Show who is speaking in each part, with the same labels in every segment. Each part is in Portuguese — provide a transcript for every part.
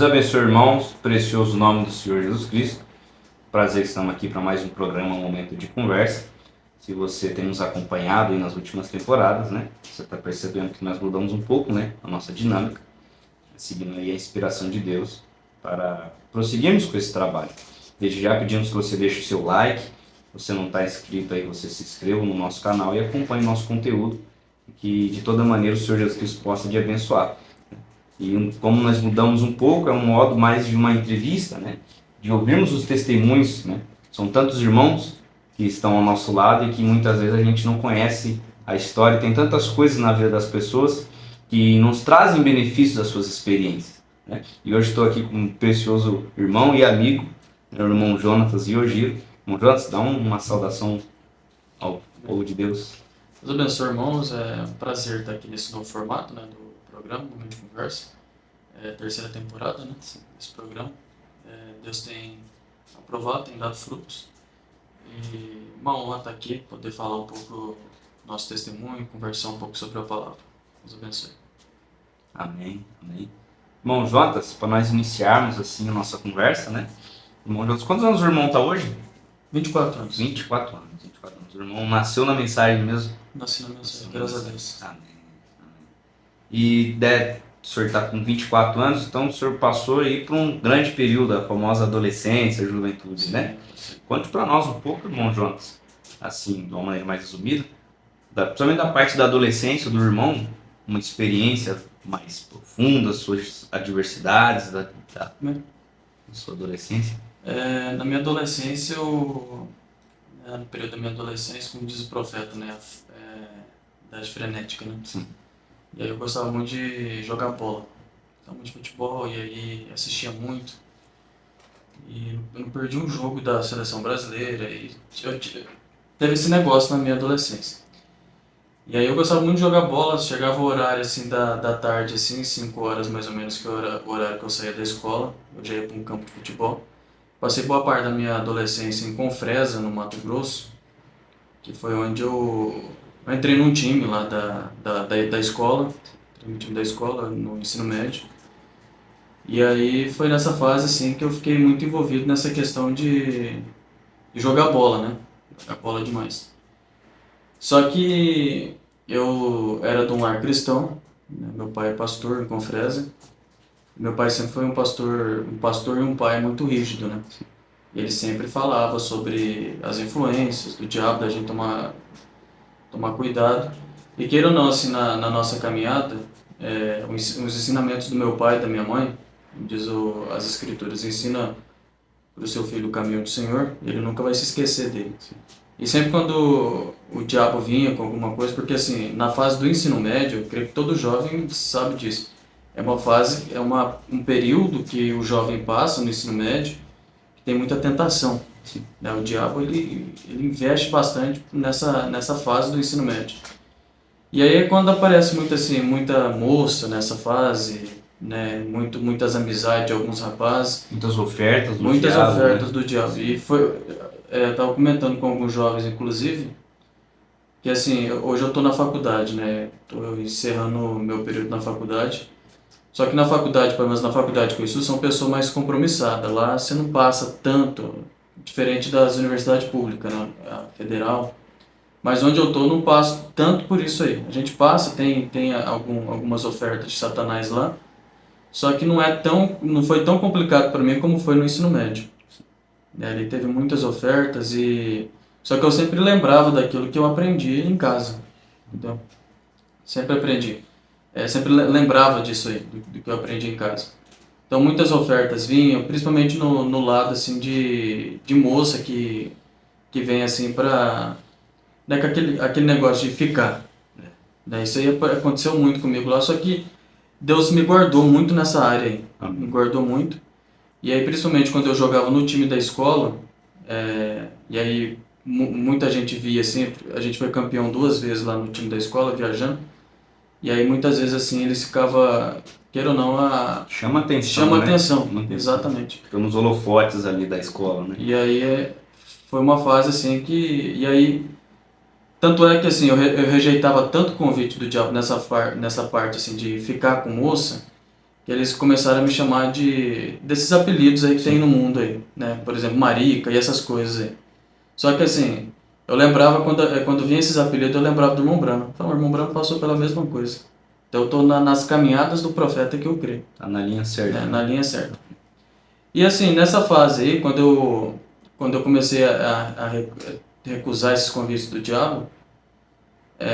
Speaker 1: Deus abençoe, irmãos, precioso nome do Senhor Jesus Cristo. Prazer que estamos aqui para mais um programa, um momento de conversa. Se você tem nos acompanhado aí nas últimas temporadas, né, você está percebendo que nós mudamos um pouco, né, a nossa dinâmica, seguindo aí a inspiração de Deus para prosseguirmos com esse trabalho. Desde já pedimos que você deixe o seu like, se você não está inscrito aí, você se inscreva no nosso canal e acompanhe nosso conteúdo, que de toda maneira o Senhor Jesus Cristo possa te abençoar. E como nós mudamos um pouco, é um modo mais de uma entrevista, né? De ouvirmos os testemunhos, né? São tantos irmãos que estão ao nosso lado e que muitas vezes a gente não conhece a história. Tem tantas coisas na vida das pessoas que nos trazem benefícios das suas experiências, né? E hoje estou aqui com um precioso irmão e amigo, meu irmão Jonatas e Ogiro. Irmão Jonatas, dá uma saudação ao povo de Deus.
Speaker 2: Deus abençoe, irmãos. É um prazer estar aqui nesse novo formato, né, do programa, Momento de Conversa. É a terceira temporada, né, desse programa. Deus tem aprovado, tem dado frutos. E uma honra estar aqui, poder falar um pouco do nosso testemunho, conversar um pouco sobre a palavra. Deus abençoe.
Speaker 1: Amém, amém. Irmão Jonatas, para nós iniciarmos assim a nossa conversa, né? Irmão Jonatas, quantos anos o irmão está hoje?
Speaker 2: 24 anos.
Speaker 1: 24 anos. O irmão nasceu na mensagem mesmo?
Speaker 2: Nasci na mensagem, graças a Deus.
Speaker 1: Amém. E o senhor está com 24 anos, então o senhor passou aí por um grande período, a famosa adolescência, juventude, né? Conte para nós um pouco, irmão Jonas, assim, de uma maneira mais resumida, principalmente da parte da adolescência do irmão, uma experiência mais profunda, suas adversidades da sua adolescência.
Speaker 2: Na minha adolescência, no período da minha adolescência, como diz o profeta, né, idade frenética, né?
Speaker 1: Sim.
Speaker 2: E aí eu gostava muito de jogar bola, gostava muito de futebol, e aí assistia muito. E eu não perdi um jogo da seleção brasileira, e teve esse negócio na minha adolescência. E aí eu gostava muito de jogar bola, chegava o horário assim da tarde, assim, 5 horas mais ou menos, que era o horário que eu saía da escola, eu já ia para um campo de futebol. Passei boa parte da minha adolescência em Confresa, no Mato Grosso, que foi onde eu entrei num time lá da escola, no time da escola, no ensino médio. E aí foi nessa fase assim que eu fiquei muito envolvido nessa questão de jogar bola, né? Jogar bola demais. Só que eu era de um lar cristão, né? Meu pai é pastor em Confresa. Meu pai sempre foi um pastor e um pai muito rígido, né? Ele sempre falava sobre as influências do diabo, da gente tomar cuidado. E queira ou não, assim, na nossa caminhada, os ensinamentos do meu pai e da minha mãe, diz as escrituras, ensina para o seu filho o caminho do Senhor, ele nunca vai se esquecer dele. E sempre quando o diabo vinha com alguma coisa, porque assim, na fase do ensino médio, eu creio que todo jovem sabe disso, é uma fase, um período que o jovem passa no ensino médio, que tem muita tentação. Né? O diabo ele investe bastante nessa fase do ensino médio. E aí quando aparece muita moça nessa fase, né? Muitas amizades de alguns rapazes.
Speaker 1: Muitas ofertas do
Speaker 2: muitas
Speaker 1: diabo.
Speaker 2: ofertas
Speaker 1: né?
Speaker 2: do diabo. E eu estava comentando com alguns jovens, inclusive, que assim, hoje eu estou na faculdade, né? Estou encerrando o meu período na faculdade. Só que na faculdade, pelo menos na faculdade que eu estudo, são pessoas mais compromissadas. Lá você não passa tanto, diferente das universidades públicas, né? A federal. Mas onde eu estou não passo tanto por isso aí. A gente passa, tem algumas ofertas de Satanás lá, só que não foi tão complicado para mim como foi no ensino médio. Ele teve muitas ofertas só que eu sempre lembrava daquilo que eu aprendi em casa. Então, sempre aprendi. Sempre lembrava disso aí, do que eu aprendi em casa. Então muitas ofertas vinham, principalmente no lado assim de moça que vem assim para, né, com aquele negócio de ficar. Né? Isso aí aconteceu muito comigo lá, só que Deus me guardou muito nessa área aí. Me guardou muito. E aí principalmente quando eu jogava no time da escola, e aí muita gente via assim, a gente foi campeão 2 vezes lá no time da escola, viajando. E aí muitas vezes assim eles ficavam, queira ou não,
Speaker 1: chama atenção.
Speaker 2: Chama
Speaker 1: né?
Speaker 2: atenção, exatamente.
Speaker 1: Ficam nos holofotes ali da escola, né?
Speaker 2: E aí foi uma fase assim que, e aí, tanto é que assim, eu rejeitava tanto o convite do diabo nessa parte assim de ficar com moça, que eles começaram a me chamar desses apelidos aí que tem no mundo aí, né? Por exemplo, Marica e essas coisas aí. Só que assim, eu lembrava quando vinha esses apelidos, eu lembrava do irmão Branco. Então, o irmão Branco passou pela mesma coisa. Então, eu tô nas caminhadas do profeta que eu creio,
Speaker 1: Tá na linha certa,
Speaker 2: né?
Speaker 1: né?
Speaker 2: Na linha certa. E assim, nessa fase aí, quando eu comecei a recusar esses convites do diabo,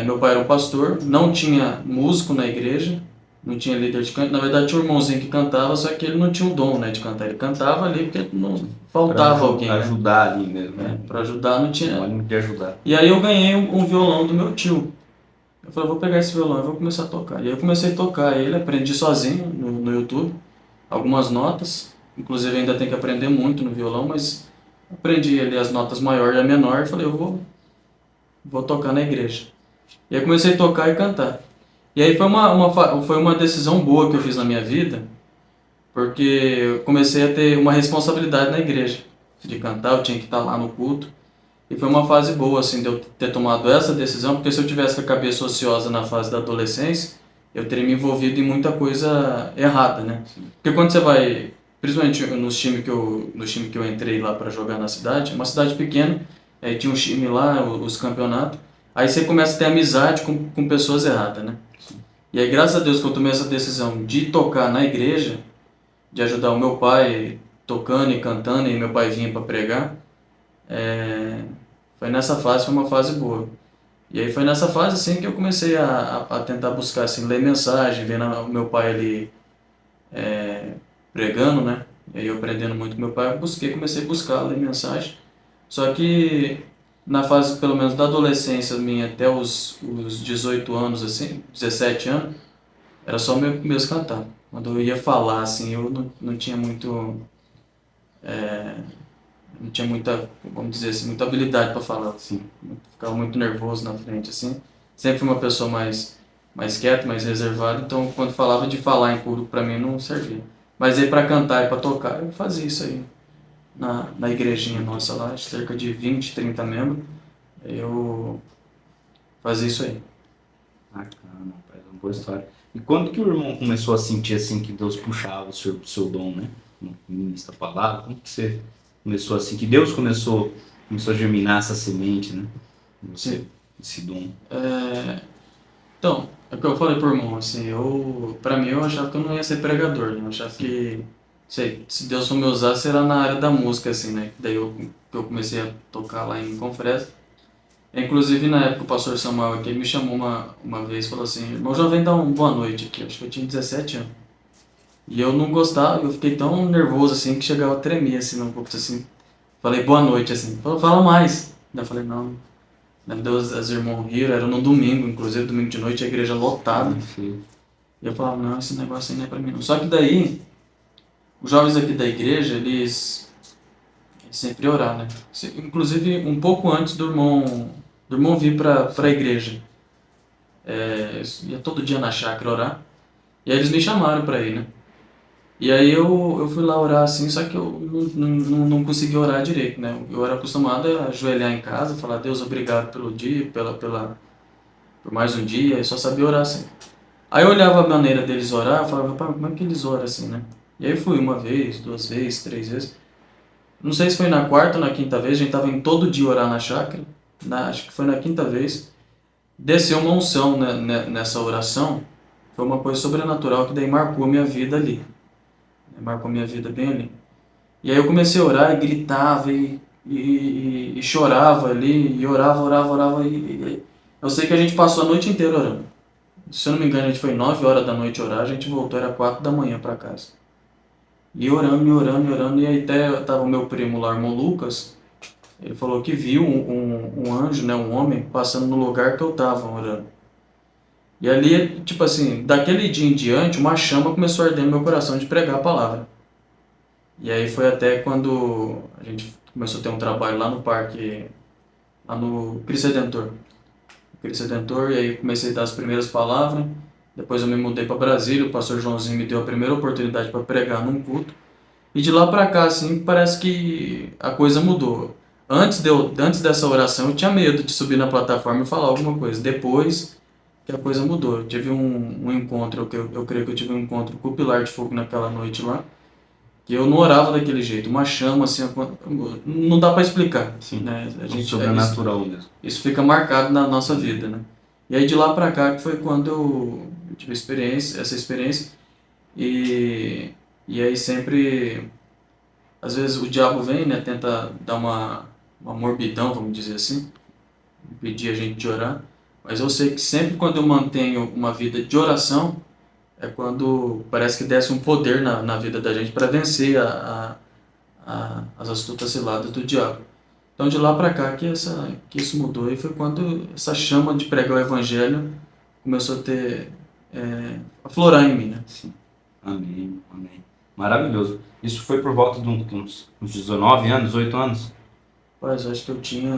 Speaker 2: meu pai era um pastor, não tinha músico na igreja, não tinha líder de canto. Na verdade, tinha um irmãozinho que cantava, só que ele não tinha o dom, né, de cantar. Ele cantava ali porque não faltava alguém, né?
Speaker 1: Ajudar ali mesmo, né?
Speaker 2: Para ajudar não tinha.
Speaker 1: Sinônimo de ajudar.
Speaker 2: E aí eu ganhei um violão do meu tio. Eu falei, vou pegar esse violão e vou começar a tocar. E aí eu comecei a tocar ele, aprendi sozinho no YouTube, algumas notas. Inclusive ainda tenho que aprender muito no violão, mas aprendi ali as notas maior e a menor e falei, eu vou tocar na igreja. E aí comecei a tocar e cantar. E aí foi uma decisão boa que eu fiz na minha vida, porque eu comecei a ter uma responsabilidade na igreja. De cantar, eu tinha que estar lá no culto. E foi uma fase boa, assim, de eu ter tomado essa decisão, porque se eu tivesse com a cabeça ociosa na fase da adolescência, eu teria me envolvido em muita coisa errada, né? Porque quando você vai, principalmente nos times que eu entrei lá para jogar na cidade, uma cidade pequena, aí tinha um time lá, os campeonatos, aí você começa a ter amizade com pessoas erradas, né? E aí, graças a Deus, que eu tomei essa decisão de tocar na igreja, de ajudar o meu pai tocando e cantando, e meu pai vinha para pregar, é, foi uma fase boa. E aí foi nessa fase assim que eu comecei a tentar buscar assim, ler mensagem, vendo o meu pai ali pregando, né? E aí eu aprendendo muito com meu pai, comecei a buscar ler mensagem. Só que na fase pelo menos da adolescência minha até os 18 anos assim, 17 anos, era só mesmo cantar. Quando eu ia falar assim, eu não tinha muito não tinha muita, vamos dizer assim, muita habilidade para falar, assim. Ficava muito nervoso na frente, assim. Sempre fui uma pessoa mais quieta, mais reservada, então quando falava de falar em público para mim não servia. Mas aí para cantar e para tocar, eu fazia isso aí. Na igrejinha nossa lá, cerca de 20, 30 membros, eu fazia isso aí.
Speaker 1: Bacana, rapaz, uma boa história. E quando que o irmão começou a sentir assim que Deus puxava o seu dom, né? No ministro da palavra, como que você começou assim, que Deus começou a germinar essa semente, né? Em você, esse dom.
Speaker 2: Então, é o que eu falei pro irmão, assim, pra mim eu achava que eu não ia ser pregador, né? Eu achava que, sei, se Deus for me usar, será na área da música, assim, né? Daí que eu comecei a tocar lá em Confresa. Inclusive, na época, o pastor Samuel aqui, ele me chamou uma vez e falou assim, irmão, já vem dar uma boa noite aqui, acho que eu tinha 17 anos. E eu não gostava, eu fiquei tão nervoso, assim, que chegava a tremer, assim, no púlpito, assim. Falei, boa noite, assim. Falou, fala mais. Daí eu falei, não. Daí Deus, as irmãs riram, era no domingo, inclusive, domingo de noite, a igreja lotada.
Speaker 1: Sim.
Speaker 2: E eu falava, não, esse negócio aí não é pra mim, não. Só que daí, os jovens aqui da igreja, eles sempre oraram, né? Inclusive, um pouco antes do irmão vir pra igreja. Eu ia todo dia na chácara orar. E aí eles me chamaram pra ir, né? E aí eu fui lá orar assim, só que eu não consegui orar direito, né? Eu era acostumado a ajoelhar em casa, falar, Deus, obrigado pelo dia, por mais um dia, e só sabia orar assim. Aí eu olhava a maneira deles orar, eu falava, pai, como é que eles oram assim, né? E aí eu fui uma vez, duas vezes, três vezes. Não sei se foi na quarta ou na quinta vez, a gente tava indo todo dia orar na chácara, acho que foi na quinta vez. Desceu uma unção nessa oração, foi uma coisa sobrenatural que daí marcou a minha vida ali. Marcou a minha vida bem ali. E aí eu comecei a orar e gritava e chorava ali, e orava. Eu sei que a gente passou a noite inteira orando. Se eu não me engano, a gente foi 9 horas da noite orar, a gente voltou, era 4 da manhã para casa. E orando, e aí até tava o meu primo lá, o irmão Lucas, ele falou que viu um anjo, né, um homem, passando no lugar que eu tava orando. E ali, tipo assim, daquele dia em diante, uma chama começou a arder no meu coração de pregar a palavra. E aí foi até quando a gente começou a ter um trabalho lá no parque, lá no Cristo Redentor. Cristo Redentor, e aí comecei a dar as primeiras palavras. Depois eu me mudei para Brasília, o pastor Joãozinho me deu a primeira oportunidade para pregar num culto. E de lá para cá, assim, parece que a coisa mudou. Antes dessa oração, eu tinha medo de subir na plataforma e falar alguma coisa. Depois, que a coisa mudou. Eu tive um encontro, eu creio que eu tive um encontro com o Pilar de Fogo naquela noite lá, que eu não orava daquele jeito, uma chama assim, não dá para explicar,
Speaker 1: Sim.
Speaker 2: né? A
Speaker 1: Um
Speaker 2: gente,
Speaker 1: sobrenatural mesmo.
Speaker 2: isso fica marcado na nossa vida, né? E aí de lá para cá que foi quando eu tive essa experiência, e, e aí sempre, às vezes o diabo vem, né, tenta dar uma morbidão, vamos dizer assim, impedir a gente de orar, mas eu sei que sempre quando eu mantenho uma vida de oração, é quando parece que desce um poder na vida da gente para vencer as astutas ciladas do diabo. Então de lá para cá que isso mudou, e foi quando essa chama de pregar o evangelho começou a ter, aflorar em mim, né?
Speaker 1: Sim. Amém, amém. Maravilhoso. Isso foi por volta de uns 19 anos, 8 anos?
Speaker 2: Mas eu acho que eu tinha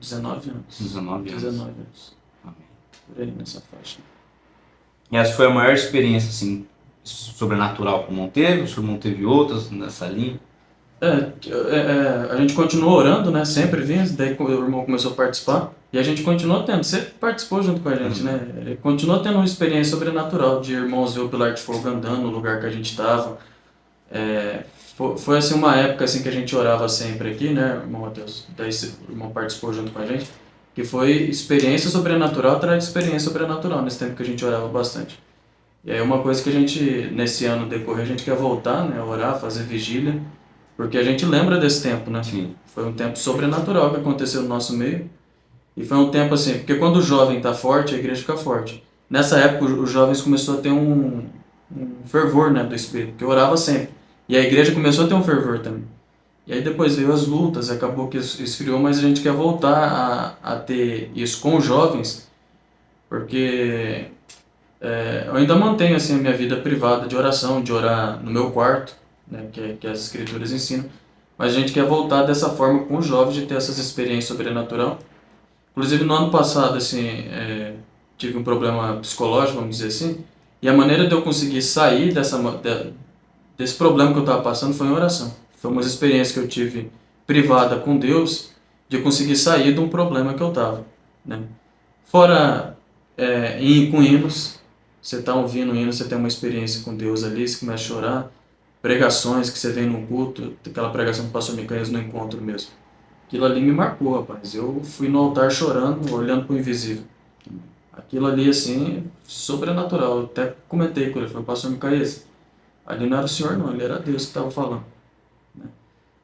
Speaker 2: 19 anos.
Speaker 1: 19 anos.
Speaker 2: 19 anos.
Speaker 1: Amém.
Speaker 2: Por aí nessa faixa.
Speaker 1: E essa foi a maior experiência, assim, sobrenatural que o irmão teve? O seu irmão teve outras nessa linha?
Speaker 2: A gente continuou orando, né? Sempre vinha, daí o irmão começou a participar. E a gente continuou tendo, sempre participou junto com a gente, né? Ele continuou tendo uma experiência sobrenatural de irmãos ver o pilar de fogo andando no lugar que a gente estava. Foi assim uma época assim que a gente orava sempre aqui, né, irmão Matheus? Daí o irmão participou junto com a gente, que foi experiência sobrenatural atrás de experiência sobrenatural, nesse tempo que a gente orava bastante. E aí uma coisa que a gente, nesse ano decorrer, a gente quer voltar, né, a orar, fazer vigília, porque a gente lembra desse tempo, né?
Speaker 1: Sim.
Speaker 2: Foi um tempo sobrenatural que aconteceu no nosso meio, e foi um tempo assim, porque quando o jovem está forte, a igreja fica forte. Nessa época, os jovens começou a ter um fervor, né, do Espírito, que orava sempre. E a igreja começou a ter um fervor também. E aí depois veio as lutas, acabou que esfriou, mas a gente quer voltar a ter isso com os jovens, porque eu ainda mantenho assim a minha vida privada de oração, de orar no meu quarto, né, que as escrituras ensinam, mas a gente quer voltar dessa forma com os jovens, de ter essas experiências sobrenatural. Inclusive no ano passado, assim, tive um problema psicológico, vamos dizer assim, e a maneira de eu conseguir sair desse problema que eu estava passando foi em oração. Foi uma experiência que eu tive privada com Deus, de conseguir sair de um problema que eu estava, né? Fora com hinos, você está ouvindo hino, você tem uma experiência com Deus ali, você começa a chorar. Pregações que você vem no culto, aquela pregação que o pastor Micael no encontro mesmo. Aquilo ali me marcou, rapaz. Eu fui no altar chorando, olhando para o invisível. Aquilo ali, assim, sobrenatural. Eu até comentei com ele, falei, pastor Micael, ali não era o senhor não, ali era Deus que estava falando.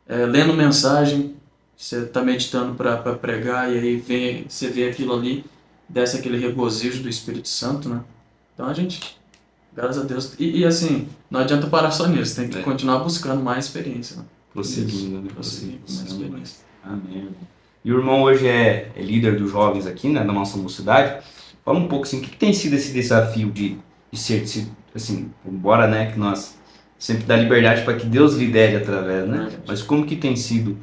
Speaker 2: Lendo mensagem, você está meditando para pregar, e aí você vê aquilo ali, desce aquele regozijo do Espírito Santo, né? Então a gente, graças a Deus, e assim, não adianta parar só nisso, tem que continuar buscando mais experiência, né?
Speaker 1: Prosseguindo, né?
Speaker 2: Prosseguir com mais experiência.
Speaker 1: Amém. E o irmão hoje é líder dos jovens aqui, né, da nossa mocidade. Fala um pouco assim, o que tem sido esse desafio de ser, assim, embora, né, que nós sempre dá liberdade para que Deus lidere através, né? Mas como que tem sido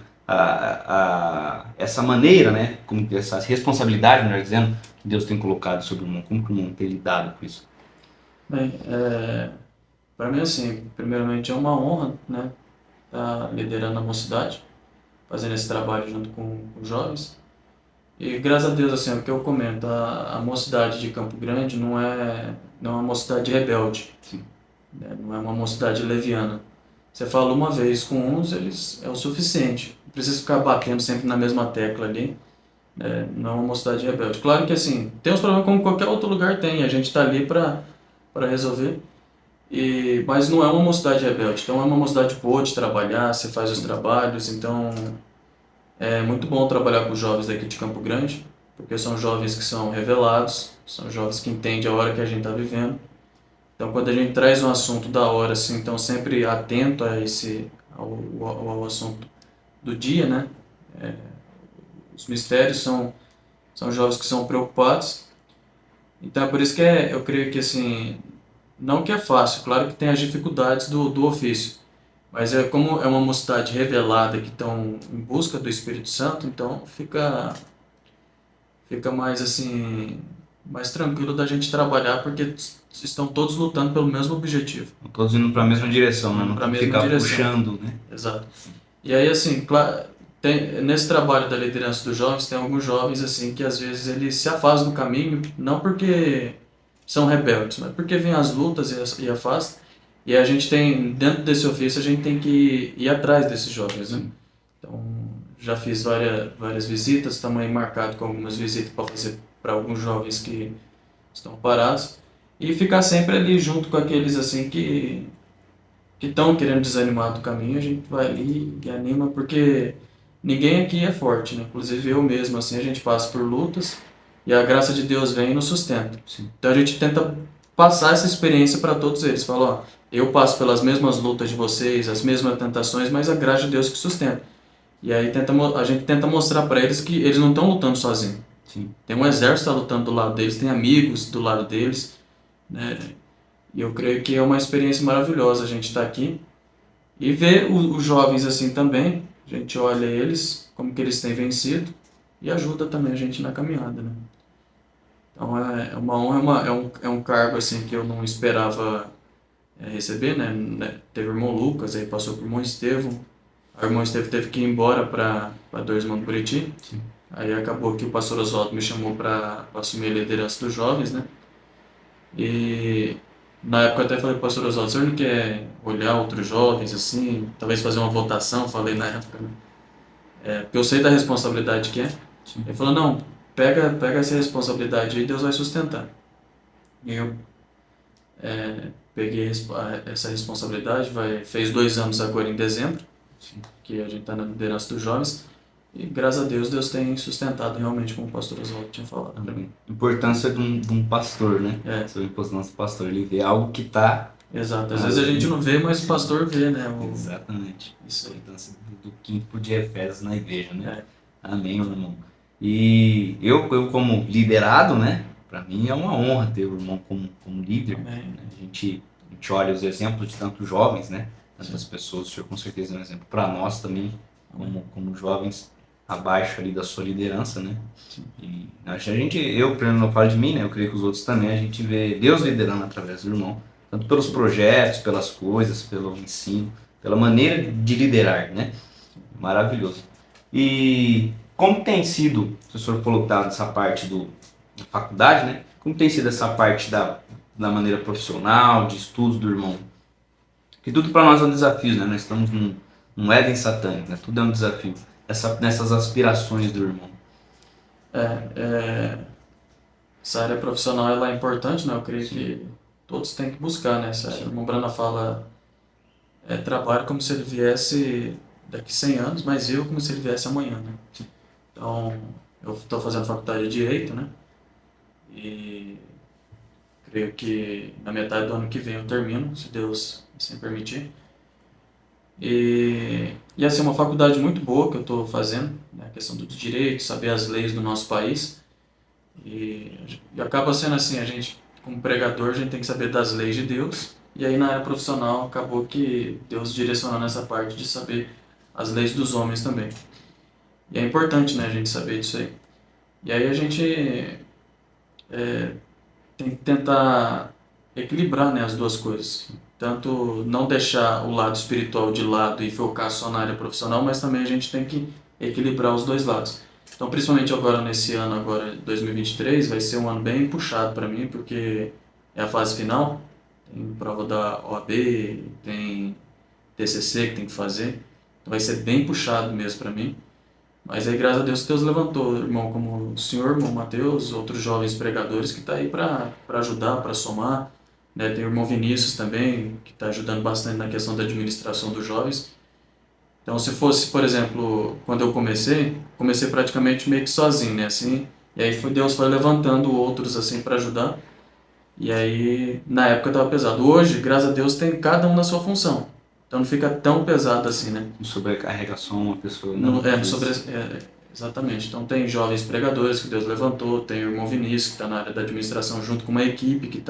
Speaker 1: essa maneira, né, como essa responsabilidade, melhor dizendo, que Deus tem colocado sobre o irmão? Como que o irmão tem lidado com isso?
Speaker 2: Bem, para mim, assim, primeiramente é uma honra, né, estar liderando a mocidade, fazendo esse trabalho junto com os jovens. E graças a Deus, assim, é o que eu comento, a mocidade de Campo Grande não é uma mocidade rebelde,
Speaker 1: Sim.
Speaker 2: né? Não é uma mocidade leviana. Você fala uma vez com uns, eles é o suficiente. Não precisa ficar batendo sempre na mesma tecla ali. Não é uma mocidade rebelde. Claro que assim, tem uns problemas como qualquer outro lugar tem, a gente está ali para resolver. Mas não é uma mocidade rebelde, então é uma mocidade boa de trabalhar, você faz os trabalhos, então é muito bom trabalhar com os jovens daqui de Campo Grande, porque são jovens que são revelados, são jovens que entendem a hora que a gente está vivendo. Então, quando a gente traz um assunto da hora, assim, então sempre atento ao assunto do dia, né? Os mistérios são jovens que são preocupados. Então, é por isso que eu creio que, assim, não que é fácil, claro que tem as dificuldades do ofício, mas como é uma mocidade revelada que estão em busca do Espírito Santo, então fica mais assim, mais tranquilo da gente trabalhar, porque estão todos lutando pelo mesmo objetivo.
Speaker 1: Todos indo para a mesma direção, né? Não
Speaker 2: Pra
Speaker 1: tem que
Speaker 2: mesma
Speaker 1: ficar
Speaker 2: direção.
Speaker 1: puxando, né?
Speaker 2: Exato. E aí, assim, claro, Nesse trabalho da liderança dos jovens, tem alguns jovens assim que às vezes eles se afastam do caminho, não porque são rebeldes, mas porque vêm as lutas e afastam. E a gente tem, dentro desse ofício, a gente tem que ir atrás desses jovens, né?
Speaker 1: Sim.
Speaker 2: Então, já fiz várias visitas, estamos aí marcado com algumas visitas para fazer para alguns jovens que estão parados. E ficar sempre ali junto com aqueles assim que estão querendo desanimar do caminho, a gente vai ali e anima, porque ninguém aqui é forte, né? Inclusive eu mesmo, assim, a gente passa por lutas e a graça de Deus vem e nos sustenta.
Speaker 1: Sim.
Speaker 2: Então a gente tenta passar essa experiência para todos eles. Fala, ó, eu passo pelas mesmas lutas de vocês, as mesmas tentações, mas a graça de Deus que sustenta. E aí a gente tenta mostrar para eles que eles não estão lutando sozinhos.
Speaker 1: Sim.
Speaker 2: Tem um exército que está lutando do lado deles, tem amigos do lado deles, né? E eu creio que é uma experiência maravilhosa a gente estar aqui e ver os jovens assim também. A gente olha eles, como que eles têm vencido e ajuda também a gente na caminhada, né? Então é uma honra, é um cargo assim que eu não esperava receber, né? Teve o irmão Lucas, aí passou por irmão Estevão. O irmão Estevão teve que ir embora para Dois Irmãos do Buriti.
Speaker 1: Sim.
Speaker 2: Aí acabou que o pastor Oswaldo me chamou para assumir a liderança dos jovens, né? E na época eu até falei para o pastor Oswaldo, o senhor não quer olhar outros jovens assim, talvez fazer uma votação? Falei na época, né? Porque eu sei da responsabilidade que é.
Speaker 1: Sim.
Speaker 2: Ele falou, não, pega essa responsabilidade aí, Deus vai sustentar. E eu peguei essa responsabilidade, fez 2 anos agora em dezembro,
Speaker 1: Sim.
Speaker 2: que a gente está na liderança dos jovens, e graças a Deus, Deus tem sustentado realmente, como o pastor Oswaldo tinha falado para mim.
Speaker 1: Importância de um pastor, né? Sobre a importância do pastor. Ele vê algo que está...
Speaker 2: Exato. Às vezes a gente não vê, mas o pastor vê, né?
Speaker 1: Exatamente.
Speaker 2: Isso aí.
Speaker 1: A importância do quinto de Efésios na igreja, né?
Speaker 2: É.
Speaker 1: Amém, meu irmão. E eu como liderado, né? Para mim é uma honra ter o irmão como líder.
Speaker 2: Amém.
Speaker 1: A gente olha os exemplos de tantos jovens, né? Tantas pessoas, o senhor com certeza é um exemplo para nós também, como jovens abaixo ali da sua liderança, né?
Speaker 2: Sim.
Speaker 1: E eu, pelo menos, não falo de mim, né? Eu creio que os outros também, a gente vê Deus liderando através do irmão, tanto pelos projetos, pelas coisas, pelo ensino, pela maneira de liderar, né? Maravilhoso. E como tem sido, o senhor falou que tá nessa parte da faculdade, né? Como tem sido essa parte da maneira profissional, de estudos do irmão? Que tudo para nós é um desafio, né? Nós estamos num Éden satânico, né? Tudo é um desafio. Nessas aspirações do irmão.
Speaker 2: Essa área profissional ela é importante, né? Eu creio
Speaker 1: Sim.
Speaker 2: que todos têm que buscar, né? O irmão Brana fala, trabalho como se ele viesse daqui 100 anos, mas eu como se ele viesse amanhã, né?
Speaker 1: Sim.
Speaker 2: Então, eu estou fazendo faculdade de Direito, né? E creio que na metade do ano que vem eu termino, se Deus assim permitir. E assim, é uma faculdade muito boa que eu estou fazendo, né? A questão do direito, saber as leis do nosso país. E acaba sendo assim, a gente, como pregador, a gente tem que saber das leis de Deus. E aí na área profissional acabou que Deus direcionou nessa parte de saber as leis dos homens também. E é importante, né, a gente saber disso aí. E aí a gente tem que tentar equilibrar, né, as duas coisas. Tanto não deixar o lado espiritual de lado e focar só na área profissional, mas também a gente tem que equilibrar os dois lados. Então, principalmente agora nesse ano, agora 2023, vai ser um ano bem puxado para mim, porque é a fase final. Tem prova da OAB, tem TCC que tem que fazer. Então vai ser bem puxado mesmo para mim. Mas aí, graças a Deus, Deus levantou, irmão, como o senhor, irmão Mateus, outros jovens pregadores que está aí para ajudar, para somar. Né? Tem o irmão Vinícius também, que está ajudando bastante na questão da administração dos jovens. Então, se fosse, por exemplo, quando eu comecei praticamente meio que sozinho, né? Assim, e aí Deus foi levantando outros assim para ajudar. E aí, na época estava pesado. Hoje, graças a Deus, tem cada um na sua função. Então não fica tão pesado assim, né?
Speaker 1: Não sobrecarrega só uma pessoa, né?
Speaker 2: Exatamente. Então tem jovens pregadores que Deus levantou, tem o irmão Vinícius que está na área da administração junto com uma equipe que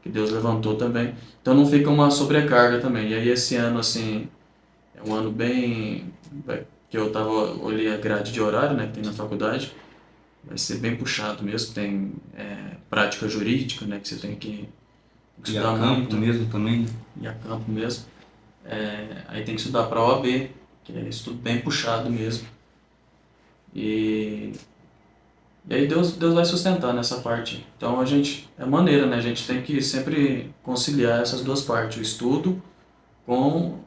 Speaker 2: Deus levantou também. Então não fica uma sobrecarga também. E aí esse ano assim é um ano bem que eu olhei a grade de horário, né, que tem na faculdade. Vai ser bem puxado mesmo, tem prática jurídica, né, que você tem que
Speaker 1: E a
Speaker 2: estudar
Speaker 1: campo
Speaker 2: muito.
Speaker 1: mesmo também.
Speaker 2: E a campo mesmo. Aí tem que estudar para a OAB, que é estudo bem puxado mesmo. E, e aí Deus vai sustentando essa parte. Então é maneira, né? A gente tem que sempre conciliar essas duas partes, o estudo com,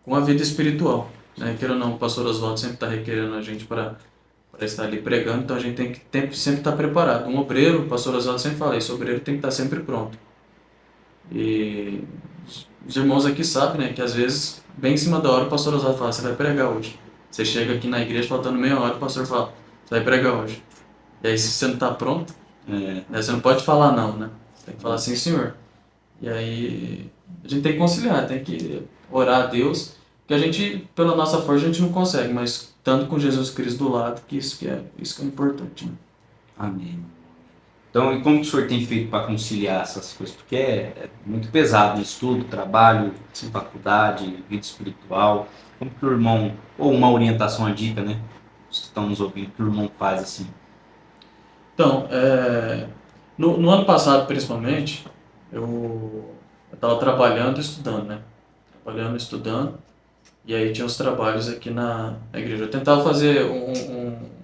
Speaker 2: com a vida espiritual. Né? Queira ou não, o pastor Oswaldo sempre está requerendo a gente para estar ali pregando, então a gente tem que sempre estar preparado. Um obreiro, o pastor Oswaldo sempre fala isso, o obreiro tem que estar sempre pronto. E os irmãos aqui sabem, né, que às vezes, bem em cima da hora, o pastor Oswaldo fala, você vai pregar hoje. Você chega aqui na igreja faltando meia hora, o pastor fala, você vai pregar hoje. E aí, se você não está pronto, né, você não pode falar não, né? Você tem que falar sim, senhor. E aí, a gente tem que conciliar, tem que orar a Deus, que a gente, pela nossa força, a gente não consegue, mas tanto com Jesus Cristo do lado, que isso que é importante, né?
Speaker 1: Amém. Então, e como que o senhor tem feito para conciliar essas coisas? Porque é muito pesado, né? Estudo, trabalho,
Speaker 2: Sim.
Speaker 1: faculdade, vida espiritual. Como que o irmão, ou uma orientação, uma dica, né? Os que estão nos ouvindo, que o irmão faz assim?
Speaker 2: Então, no ano passado, principalmente, eu estava trabalhando e estudando, né? Trabalhando e estudando, e aí tinha os trabalhos aqui na igreja. Eu tentava fazer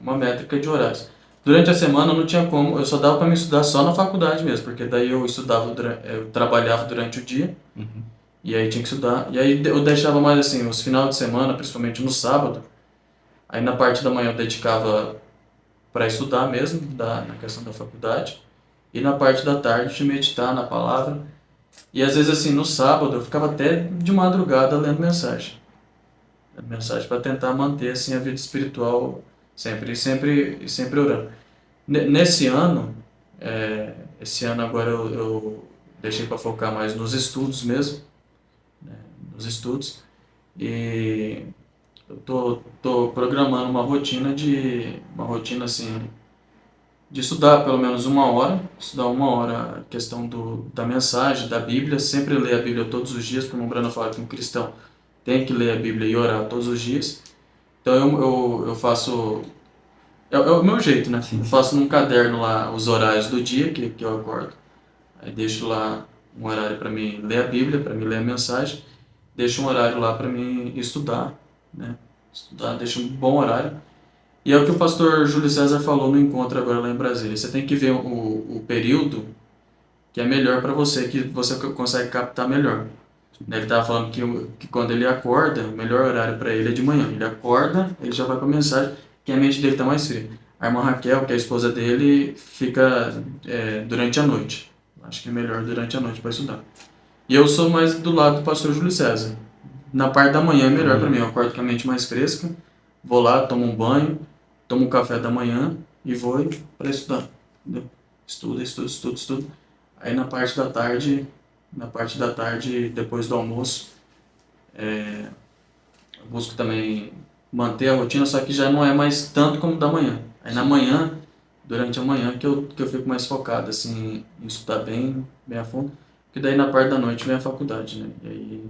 Speaker 2: uma métrica de horários. Durante a semana não tinha como, eu só dava para me estudar só na faculdade mesmo, porque daí eu estudava, eu trabalhava durante o dia, e aí tinha que estudar. E aí eu deixava mais assim, os finais de semana, principalmente no sábado, aí na parte da manhã eu dedicava para estudar mesmo, na questão da faculdade, e na parte da tarde de meditar na palavra. E às vezes assim, no sábado eu ficava até de madrugada lendo mensagem para tentar manter assim a vida espiritual sempre orando. Nesse ano, esse ano agora eu deixei para focar mais nos estudos mesmo, né, nos estudos, e eu tô programando uma rotina assim de estudar pelo menos estudar uma hora a questão da mensagem, da Bíblia, sempre ler a Bíblia todos os dias, como o Breno fala que um cristão tem que ler a Bíblia e orar todos os dias. Então eu faço, é o meu jeito, né?
Speaker 1: Sim.
Speaker 2: Eu faço num caderno lá os horários do dia que eu acordo, aí deixo lá um horário para mim ler a Bíblia, para mim ler a mensagem, deixo um horário lá para mim estudar, né? Estudar, deixo um bom horário. E é o que o pastor Júlio César falou no encontro agora lá em Brasília. Você tem que ver o período que é melhor para você, que você consegue captar melhor. Né, ele estava falando que quando ele acorda, o melhor horário para ele é de manhã. Ele acorda, ele já vai para a mensagem, que a mente dele está mais fria. A irmã Raquel, que é a esposa dele, fica durante a noite. Acho que é melhor durante a noite para estudar. E eu sou mais do lado do pastor Júlio César. Na parte da manhã é melhor para mim. Eu acordo com a mente mais fresca, vou lá, tomo um banho, tomo um café da manhã e vou para estudar. Entendeu? Estudo. Aí na parte da tarde, depois do almoço, eu busco também manter a rotina, só que já não é mais tanto como da manhã. Aí na manhã, durante a manhã, que eu fico mais focado assim, em estudar bem a fundo, porque daí na parte da noite vem a faculdade, né? E aí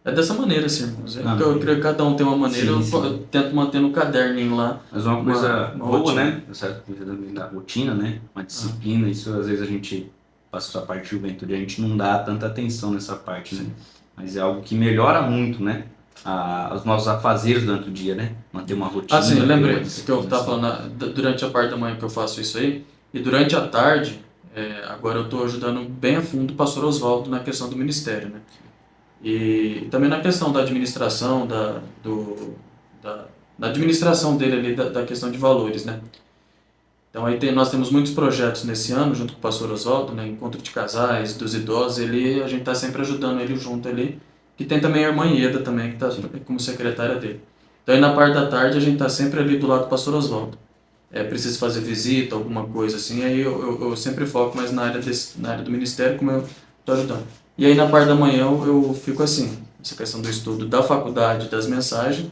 Speaker 2: é dessa maneira, assim, irmãos. Porque eu creio que cada um tem uma maneira,
Speaker 1: Sim.
Speaker 2: eu tento manter no caderninho lá.
Speaker 1: Mas uma coisa boa,
Speaker 2: rotina.
Speaker 1: né? Essa coisa da rotina, né? Uma disciplina, isso às vezes a gente passa a parte de juventude, a gente não dá tanta atenção nessa parte, né? Mas é algo que melhora muito, né? Os nossos afazeres durante o dia, né? Manter uma rotina.
Speaker 2: Sim, eu lembrei
Speaker 1: que
Speaker 2: que eu estava falando durante a parte da manhã que eu faço isso aí, e durante a tarde, agora eu estou ajudando bem a fundo o pastor Oswaldo na questão do ministério, né? E também na questão da administração, da administração dele ali, da questão de valores, né? Então aí nós temos muitos projetos nesse ano, junto com o pastor Oswaldo, né? Encontro de casais, dos idosos, a gente está sempre ajudando ele junto ali, que tem também a irmã Ieda também, que está como secretária dele. Então aí na parte da tarde a gente está sempre ali do lado do pastor Oswaldo. Preciso fazer visita, alguma coisa assim, aí eu sempre foco mais na área do ministério, como eu estou ajudando. E aí na parte da manhã eu fico assim, essa questão do estudo da faculdade, das mensagens,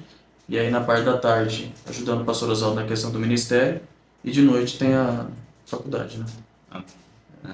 Speaker 2: e aí na parte da tarde ajudando o pastor Oswaldo na questão do ministério, e de noite tem a faculdade, né?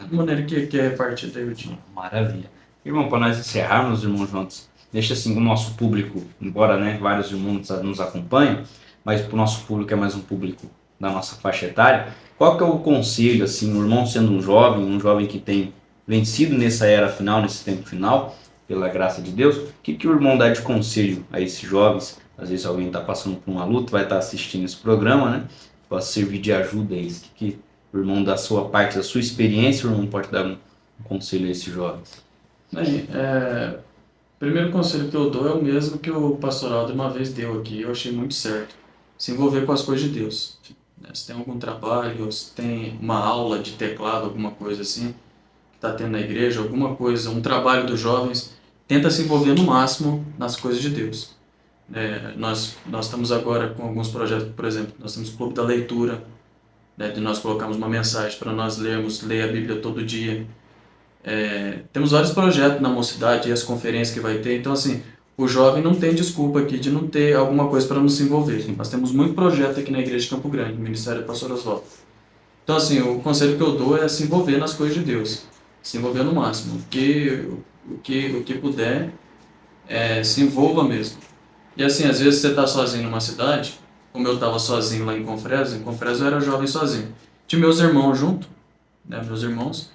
Speaker 2: De maneira que é repartido aí o dia.
Speaker 1: Maravilha. Irmão, para nós encerrarmos, irmãos juntos, deixa assim o nosso público, embora né, vários irmãos nos acompanhem, mas para o nosso público é mais um público da nossa faixa etária, qual que é o conselho, assim, o irmão sendo um jovem que tem vencido nessa era final, nesse tempo final, pela graça de Deus. O que o irmão dá de conselho a esses jovens? Às vezes alguém está passando por uma luta, vai estar assistindo esse programa, né? Possa servir de ajuda a eles. O que o irmão da sua parte, da sua experiência, o irmão pode dar um conselho a esses jovens?
Speaker 2: Bem, o primeiro conselho que eu dou é o mesmo que o pastor Aldo uma vez deu aqui, eu achei muito certo. Se envolver com as coisas de Deus. Se tem algum trabalho, se tem uma aula de teclado, alguma coisa assim, que está tendo na igreja, alguma coisa, um trabalho dos jovens, tenta se envolver no máximo nas coisas de Deus. Nós estamos agora com alguns projetos, por exemplo, nós temos o Clube da Leitura, de nós colocamos uma mensagem para nós ler a Bíblia todo dia. Temos vários projetos na mocidade e as conferências que vai ter, então assim, o jovem não tem desculpa aqui de não ter alguma coisa para nos se envolver. Sim. Nós temos muito projeto aqui na Igreja de Campo Grande, no Ministério do Pastor Oswaldo. Então assim, o conselho que eu dou é se envolver nas coisas de Deus, se envolver no máximo, o que puder, se envolva mesmo. E assim, às vezes você está sozinho numa cidade, como eu estava sozinho lá em Confresa eu era jovem sozinho. Tinha meus irmãos junto, meus irmãos,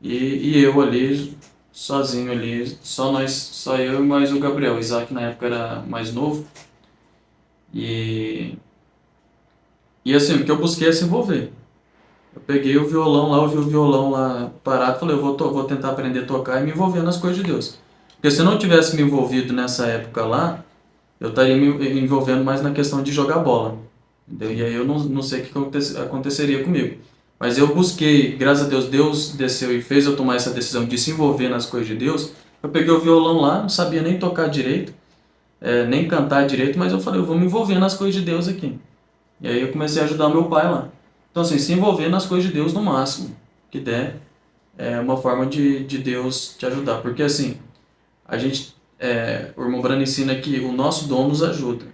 Speaker 2: e eu ali, sozinho ali, só eu e mais o Gabriel. O Isaac na época era mais novo. E assim, o que eu busquei é se envolver. Eu peguei o violão lá, ouvi o violão lá parado, falei, eu vou tentar aprender a tocar e me envolver nas coisas de Deus. Porque se eu não tivesse me envolvido nessa época lá, eu estaria me envolvendo mais na questão de jogar bola. Entendeu? E aí eu não sei o que aconteceria comigo. Mas eu busquei, graças a Deus, Deus desceu e fez eu tomar essa decisão de se envolver nas coisas de Deus. Eu peguei o violão lá, não sabia nem tocar direito, nem cantar direito, mas eu falei, eu vou me envolver nas coisas de Deus aqui. E aí eu comecei a ajudar meu pai lá. Então assim, se envolver nas coisas de Deus no máximo que der, é uma forma de Deus te ajudar. Porque assim, o irmão Brano ensina que o nosso dom nos ajuda.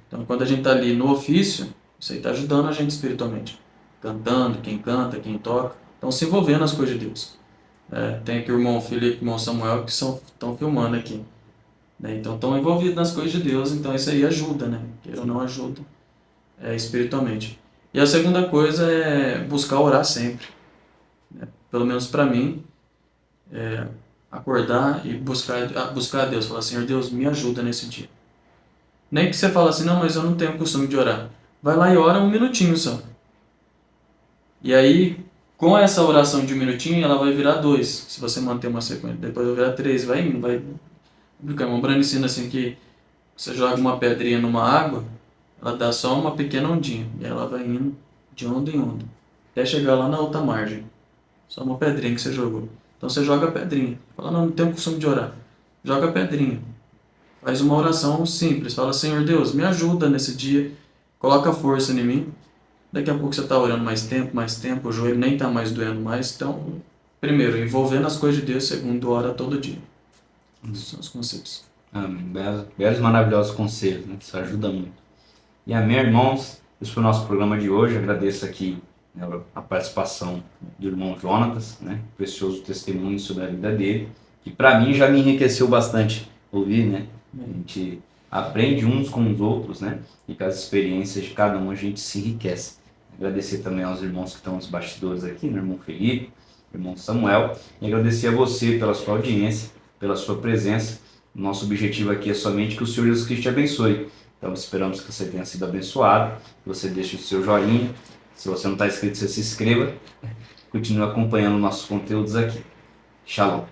Speaker 2: Então quando a gente está ali no ofício, isso aí está ajudando a gente espiritualmente. Cantando, quem canta, quem toca. Então se envolver nas coisas de Deus. Tem aqui o irmão Felipe e o irmão Samuel que estão filmando aqui. Então estão envolvidos nas coisas de Deus, então isso aí ajuda, né? Queira ou não ajuda espiritualmente. E a segunda coisa é buscar orar sempre. Pelo menos para mim, acordar e buscar a Deus. Falar, Senhor Deus, me ajuda nesse dia. Nem que você fale assim, não, mas eu não tenho o costume de orar. Vai lá e ora 1 minutinho só. E aí, com essa oração de 1 minutinho, ela vai virar 2, se você manter uma sequência. Depois vai virar 3, vai indo, vai... O irmão Brano ensina assim que você joga uma pedrinha numa água, ela dá só uma pequena ondinha, e ela vai indo de onda em onda, até chegar lá na outra margem. Só uma pedrinha que você jogou. Então você joga a pedrinha. Fala, não tenho o costume de orar. Joga a pedrinha. Faz uma oração simples. Fala, Senhor Deus, me ajuda nesse dia. Coloca força em mim. Daqui a pouco você está orando mais tempo, o joelho nem está mais doendo mais. Então, primeiro, envolvendo as coisas de Deus. Segundo, ora todo dia. Esses são os conselhos.
Speaker 1: Belos e maravilhosos conselhos, né? Isso ajuda muito. E amém, irmãos. Esse foi o nosso programa de hoje. Agradeço aqui a participação do irmão Jonatas, né? Precioso testemunho sobre a vida dele, que para mim já me enriqueceu bastante ouvir, né? A gente aprende uns com os outros, né? E com as experiências de cada um a gente se enriquece. Agradecer também aos irmãos que estão nos bastidores aqui, né? Irmão Felipe, irmão Samuel, e agradecer a você pela sua audiência, pela sua presença. Nosso objetivo aqui é somente que o Senhor Jesus Cristo te abençoe. Então esperamos que você tenha sido abençoado, que você deixe o seu joinha. Se você não está inscrito, você se inscreva. Continue acompanhando nossos conteúdos aqui. Shalom.